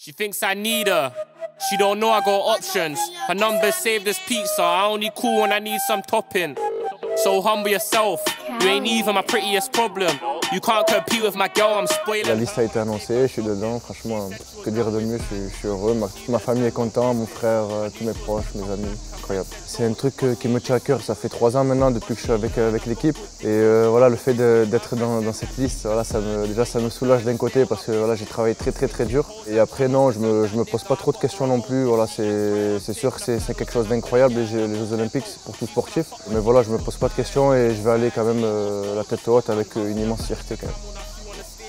She thinks I need her. She don't know I got options. Her number's saved as pizza. I only call when I need some topping. So humble yourself. You ain't even my prettiest problem. You can't compete with my girl, I'm spoiling. La liste a été annoncée, je suis dedans. Franchement, que dire de mieux, je suis heureux. Toute ma famille est contente, mon frère, tous mes proches, mes amis. Incroyable. C'est un truc qui me tient à cœur. Ça fait 3 ans maintenant depuis que je suis avec l'équipe. Et voilà, le fait d'être dans cette liste, voilà, déjà ça me soulage d'un côté parce que voilà, j'ai travaillé très dur. Et après non, je me pose pas trop de questions non plus. Voilà, c'est sûr que c'est quelque chose d'incroyable les Jeux Olympiques pour tout sportif. Mais voilà, je me pose pas de questions et je vais aller quand même la tête haute avec une immense fierté quand même.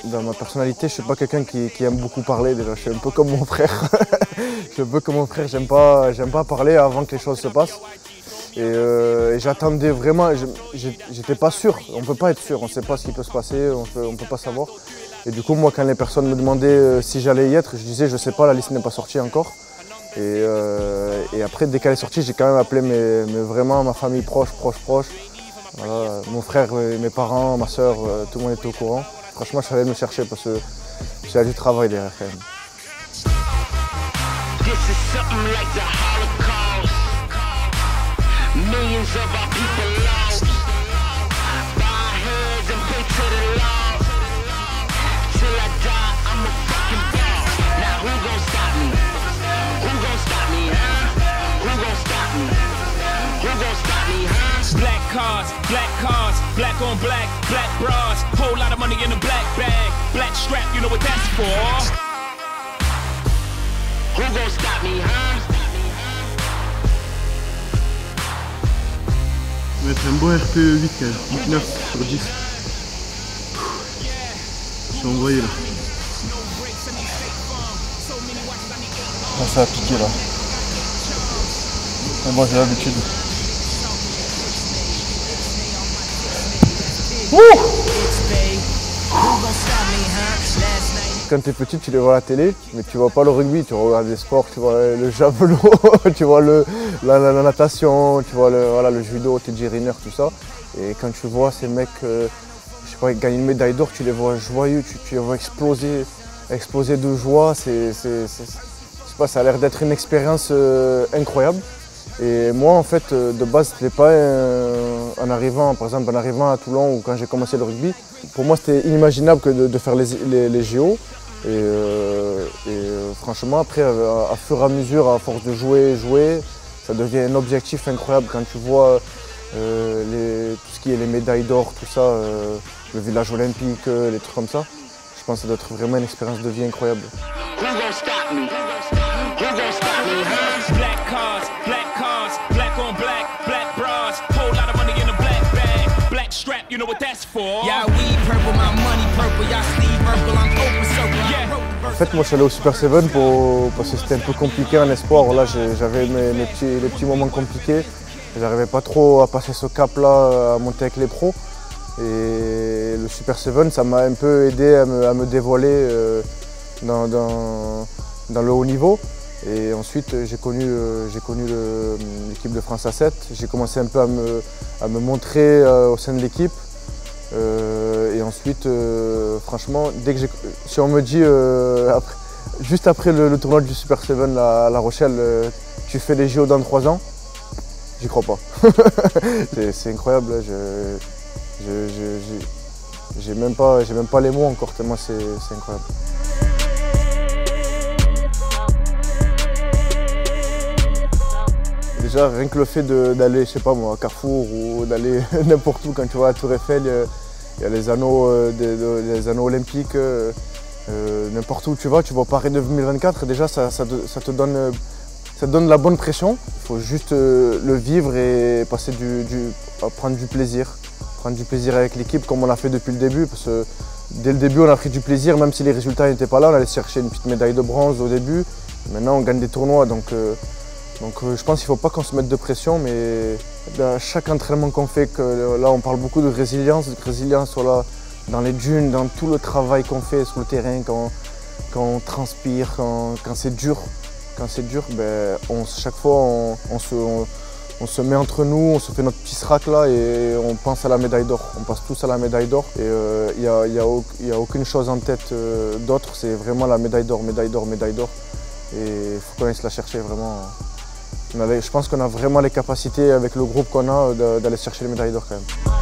Dans ma personnalité, je suis pas quelqu'un qui aime beaucoup parler déjà. Je suis un peu comme mon frère. Je suis un peu comme mon frère. J'aime pas parler avant que les choses se passent. Et j'attendais vraiment. J'étais pas sûr. On peut pas être sûr. On sait pas ce qui peut se passer. On peut pas savoir. Et du coup, moi, quand les personnes me demandaient si j'allais y être, je disais je sais pas. La liste n'est pas sortie encore. Et après, dès qu'elle est sortie, j'ai quand même appelé vraiment ma famille proche. Voilà, mon frère, mes parents, ma soeur, tout le monde était au courant. Franchement, je suis allé me chercher parce que j'ai du travail derrière quand même. Black cars, black on black, black bras, whole lot of money in a black bag, black strap, you know what that's for. Who gon' stop me, huh? Ça va être un beau RPE 8 quand même, 9 sur 10. Je suis envoyé là. Là, ça a piqué là. Mais moi j'ai l'habitude. Quand tu es petit, tu les vois à la télé, mais tu vois pas le rugby, tu regardes les sports, tu vois le javelot, tu vois la natation, tu vois le judo, Teddy Riner, tout ça. Et quand tu vois ces mecs, je sais pas, gagner une médaille d'or, tu les vois joyeux, tu les vois exploser de joie. Je sais pas, ça a l'air d'être une expérience incroyable. Et moi, en fait, de base, je n'étais pas en arrivant à Toulon ou quand j'ai commencé le rugby. Pour moi, c'était inimaginable que de faire les JO. Et franchement, après, à fur et à mesure, à force de jouer, ça devient un objectif incroyable quand tu vois tout ce qui est les médailles d'or, tout ça, le village olympique, les trucs comme ça. Je pense que ça doit être vraiment une expérience de vie incroyable. You know what that's for. Yeah, we purple, my money purple, y'all sleeve purple, I'm open circle. En fait, moi je suis allé au Super 7 parce que c'était un peu compliqué en espoir. Là, j'avais les petits moments compliqués. J'arrivais pas trop à passer ce cap-là, à monter avec les pros. Et le Super 7, ça m'a un peu aidé à me dévoiler dans le haut niveau. Et ensuite, j'ai connu l'équipe de France A7. J'ai commencé un peu à me montrer au sein de l'équipe. Et ensuite, franchement, si on me dit juste après le tournoi du Super 7 à La Rochelle, tu fais les JO dans 3 ans, j'y crois pas. C'est incroyable. J'ai même pas les mots encore tellement c'est incroyable. Déjà, rien que le fait d'aller, je sais pas moi, à Carrefour ou d'aller n'importe où, quand tu vois la Tour Eiffel, il y a les anneaux olympiques, n'importe où tu vas Paris 2024, déjà ça te donne la bonne pression. Il faut juste le vivre et prendre du plaisir. Prendre du plaisir avec l'équipe comme on l'a fait depuis le début, parce que dès le début on a pris du plaisir, même si les résultats n'étaient pas là, on allait chercher une petite médaille de bronze au début. Maintenant on gagne des tournois, donc je pense qu'il ne faut pas qu'on se mette de pression, mais à chaque entraînement qu'on fait, là on parle beaucoup de résilience voilà, dans les dunes, dans tout le travail qu'on fait sur le terrain, quand on transpire, quand c'est dur, chaque fois On se met entre nous, on se fait notre petit srac là et on pense à la médaille d'or. On passe tous à la médaille d'or et il n'y a aucune chose en tête d'autre, c'est vraiment la médaille d'or, médaille d'or, médaille d'or. Et il faut qu'on aille se la chercher vraiment. Je pense qu'on a vraiment les capacités avec le groupe qu'on a d'aller chercher les médailles d'or quand même.